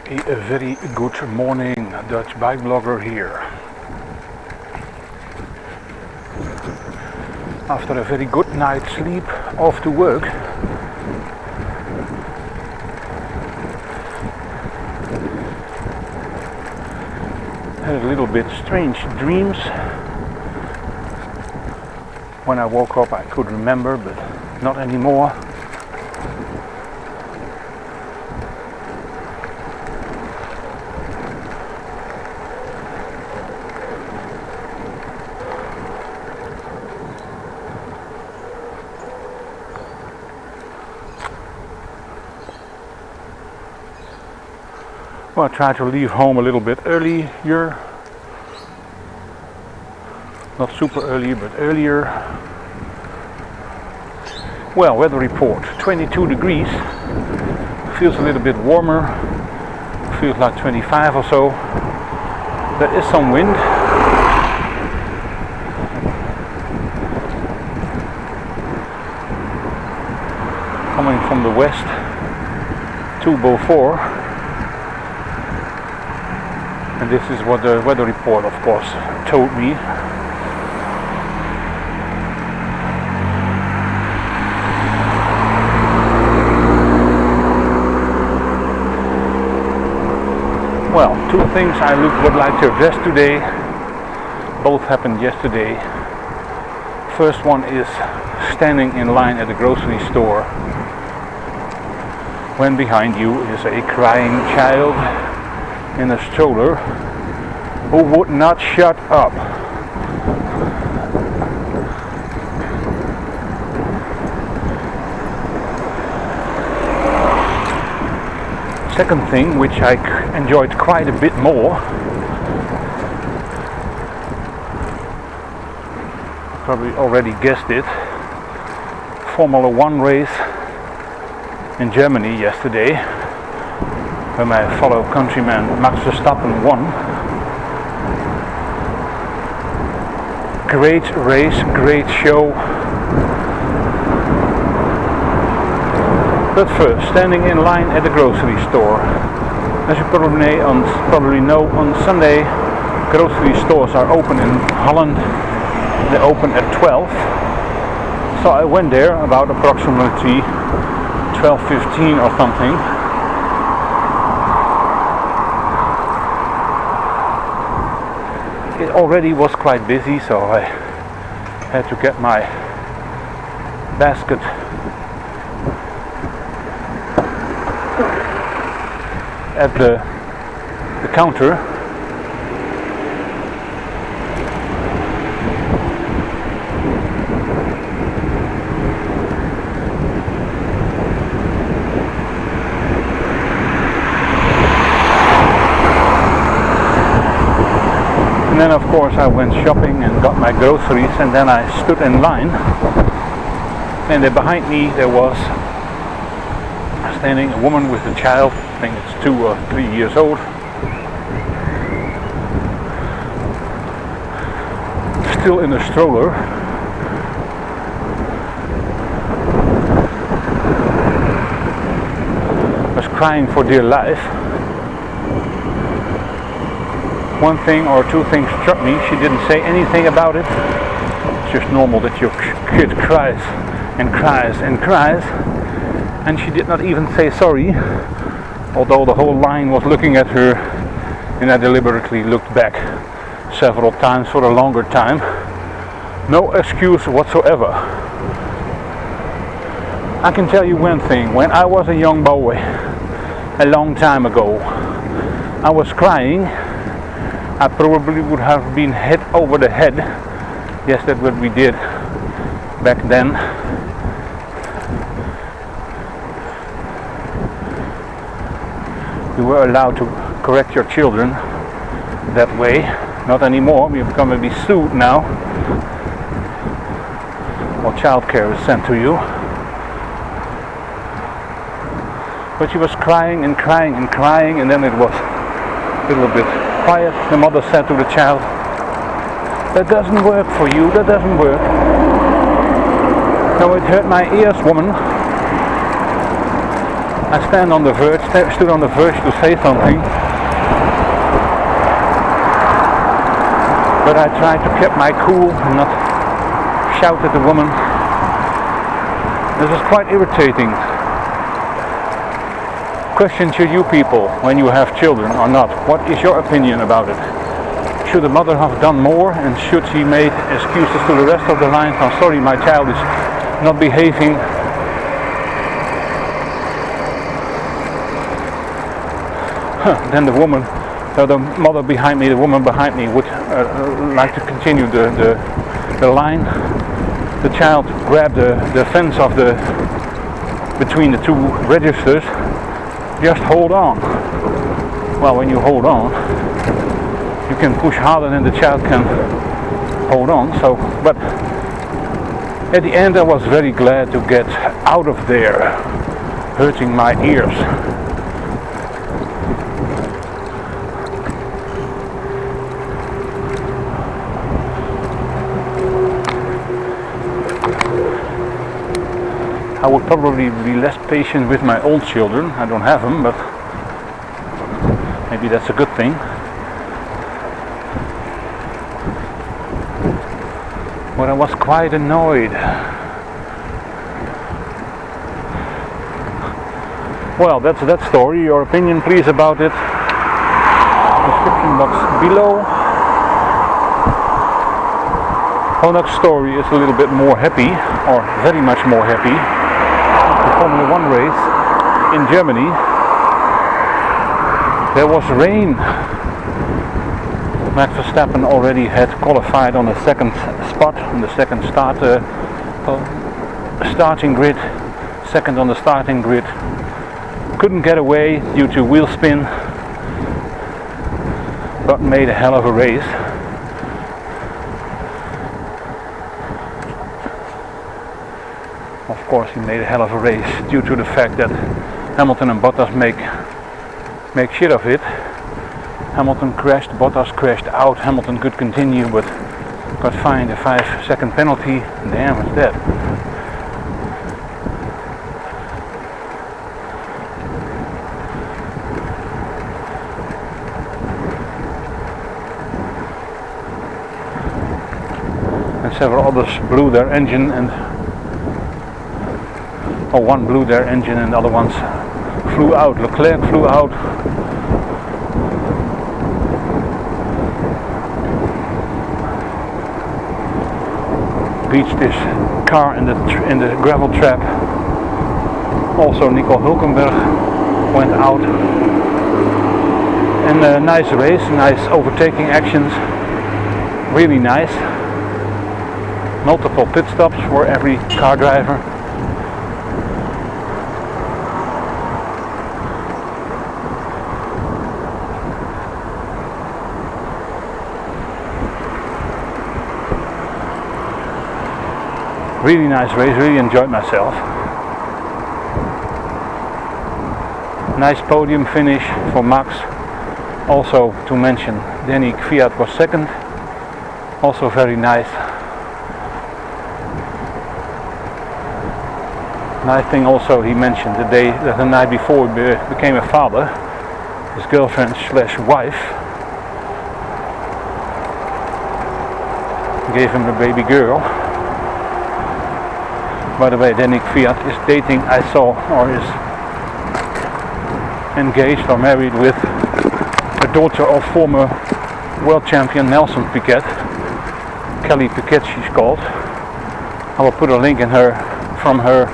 A very good morning, Dutch bike blogger here. After a very good night's sleep, off to work. Had a little bit strange dreams. When I woke up I could remember, but not anymore. Well, I try to leave home a little bit earlier. Not super early, but earlier. Well, weather report, 22 degrees. Feels a little bit warmer. Feels like 25 or so. There is some wind. Coming from the west to Beaufort. And this is what the weather report, of course, told me. Well, two things I would like to address today. Both happened yesterday. First one is standing in line at the grocery store when behind you is a crying child in a stroller who would not shut up. Second thing, which I enjoyed quite a bit more, probably already guessed it, Formula 1 race in Germany yesterday, where my fellow countryman Max Verstappen won. Great race, great show. But first, standing in line at the grocery store. As you probably know, on Sunday grocery stores are open in Holland. They open at 12. So I went there about approximately 12:15 or something. It already was quite busy, so I had to get my basket at the counter. And then of course I went shopping and got my groceries, and then I stood in line, and then behind me there was standing a woman with a child. I think it's 2 or 3 years old. Still in a stroller. Was crying for dear life. One thing or two things struck me. She didn't say anything about it. It's just normal that your kid cries and cries and cries. And she did not even say sorry, although the whole line was looking at her, and I deliberately looked back several times for a longer time. No excuse whatsoever. I can tell you one thing. When I was a young boy, a long time ago, I was crying. I probably would have been hit over the head. Yes, that's what we did back then. You were allowed to correct your children that way. Not anymore. We're going to be sued now. Or childcare is sent to you. But she was crying and crying and crying, and then it was a little bit quiet. The mother said to the child, "That doesn't work for you, that doesn't work." "No, it hurt my ears, woman." I stood on the verge to say something, but I tried to keep my cool and not shout at the woman. This was quite irritating. Question to you people when you have children or not. What is your opinion about it? Should the mother have done more, and should she make excuses to the rest of the line? I'm sorry, my child is not behaving. Then the woman, so the mother behind me, the woman behind me would like to continue the line. The child grabbed the fence of between the two registers. Just hold on. Well, when you hold on, you can push harder than the child can hold on. So, but at the end, I was very glad to get out of there, hurting my ears. I would probably be less patient with my own children. I don't have them, but maybe that's a good thing. But I was quite annoyed. Well, that's that story. Your opinion, please, about it. Description box below. Holland's story is a little bit more happy, or very much more happy. The Formula 1 race in Germany, there was rain. Max Verstappen already had qualified on the second spot, on the second starting grid, second on the starting grid. Couldn't get away due to wheel spin, but made a hell of a race. Of course, he made a hell of a race due to the fact that Hamilton and Bottas make shit of it. Hamilton crashed, Bottas crashed out. Hamilton could continue, but got fined a 5-second penalty. Damn, it's dead. And several others blew their engine, and one blew their engine and the other ones flew out. Leclerc flew out. Beached his car in the gravel trap. Also Nico Hülkenberg went out. And a nice race, nice overtaking actions. Really nice. Multiple pit stops for every car driver. Really nice race, really enjoyed myself. Nice podium finish for Max. Also to mention, Daniil Kvyat was second. Also very nice. Nice thing also he mentioned the night before he became a father, his girlfriend / wife gave him a baby girl. By the way, Daniil Kvyat is dating, I saw, or is engaged or married with the daughter of former world champion Nelson Piquet. Kelly Piquet she's called. I will put a link from her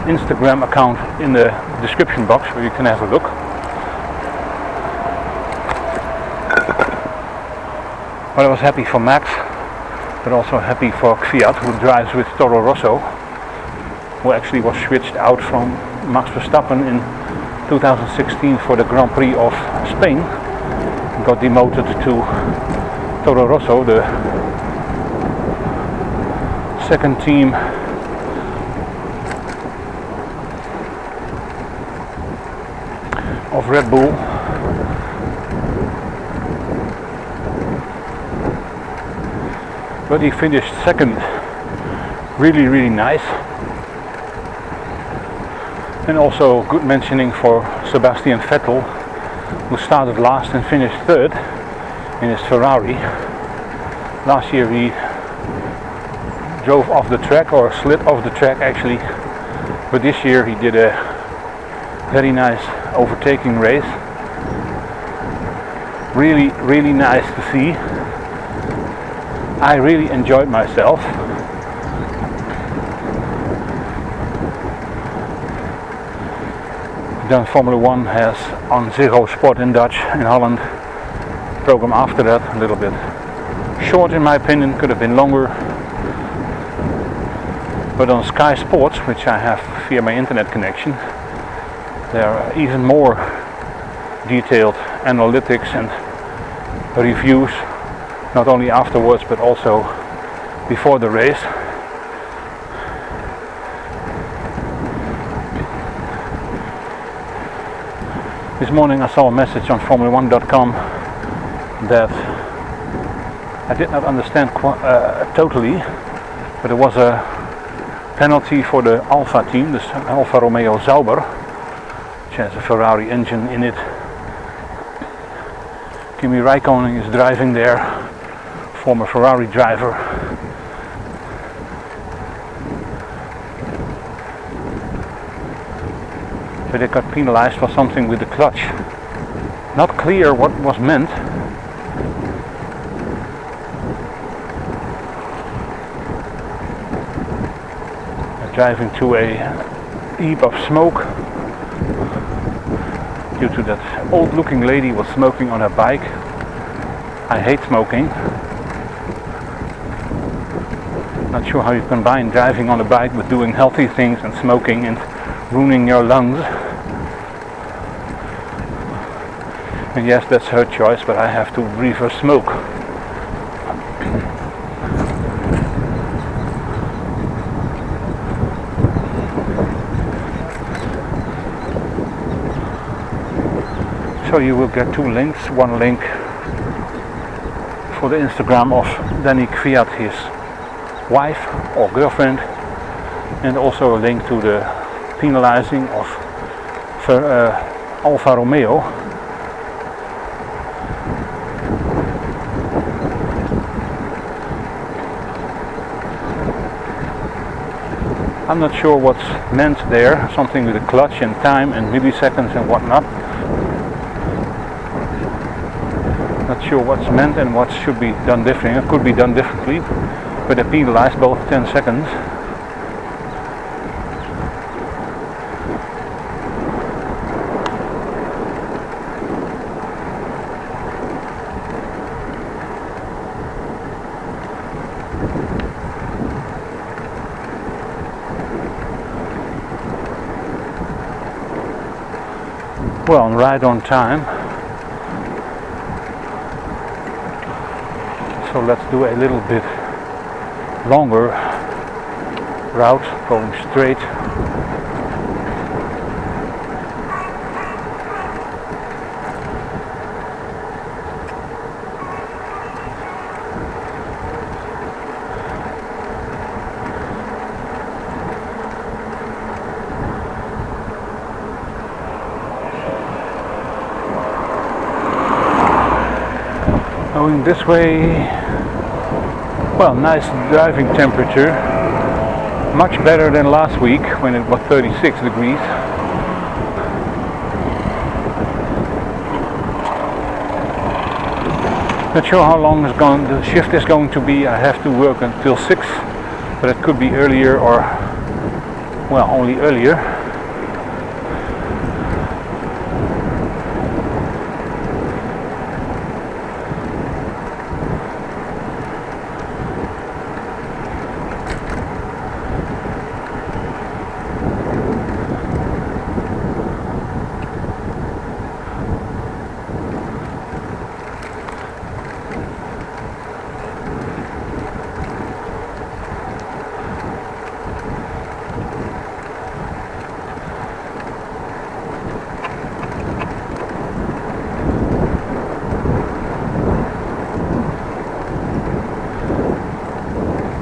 Instagram account in the description box where you can have a look. But I was happy for Max, but also happy for Kvyat, who drives with Toro Rosso, who actually was switched out from Max Verstappen in 2016 for the Grand Prix of Spain. Got demoted to Toro Rosso, the second team of Red Bull. But he finished second. Really nice. And also good mentioning for Sebastian Vettel, who started last and finished third in his Ferrari. Last year he drove off the track, or slid off the track actually, but this year he did a very nice overtaking race. Really nice to see. I really enjoyed myself. Then Formula 1 has on Zero Sport in Dutch in Holland. Program after that, a little bit short in my opinion, could have been longer. But on Sky Sports, which I have via my internet connection, there are even more detailed analytics and reviews, not only afterwards but also before the race. This morning I saw a message on Formula1.com that I did not understand totally, but it was a penalty for the Alfa team, the Alfa Romeo Sauber, which has a Ferrari engine in it. Kimi Räikkönen is driving there, former Ferrari driver. But they got penalized for something with the clutch. Not clear what was meant. Driving to a heap of smoke due to that old looking lady was smoking on her bike. I hate smoking. Not sure how you combine driving on a bike with doing healthy things and smoking and ruining your lungs. And yes, that's her choice, but I have to breathe her smoke. So you will get two links. One link for the Instagram of Danny Kvyat, his wife or girlfriend, and also a link to the penalizing of Alfa Romeo. I'm not sure what's meant there, something with the clutch and time and milliseconds and whatnot. Not sure what's meant and what should be done differently. It could be done differently, but they penalized both 10 seconds. Well, right on time. So let's do a little bit longer route, going straight. Going this way. Well, nice driving temperature, much better than last week when it was 36 degrees. Not sure how long the shift is going to be. I have to work until 6, but it could be earlier or, well, only earlier.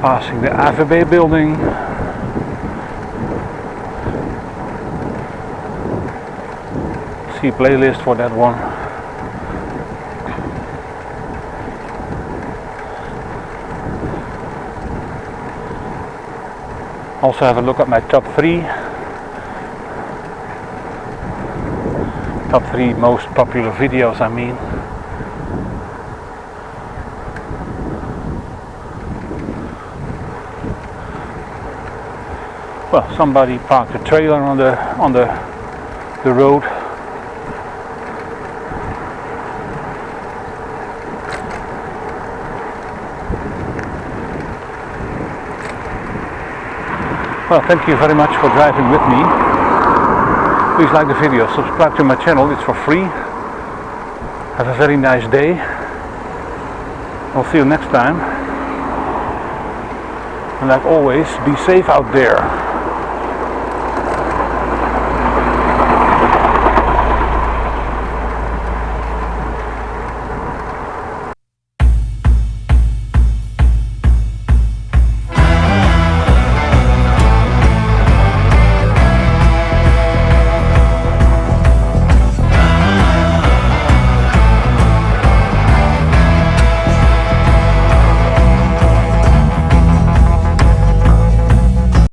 Passing the AVB building. see playlist for that one. Also have a look at my top 3 most popular videos, I mean. Well, somebody parked a trailer on the road. Well, thank you very much for driving with me. Please like the video, subscribe to my channel, it's for free. Have a very nice day. I'll see you next time. And like always, be safe out there.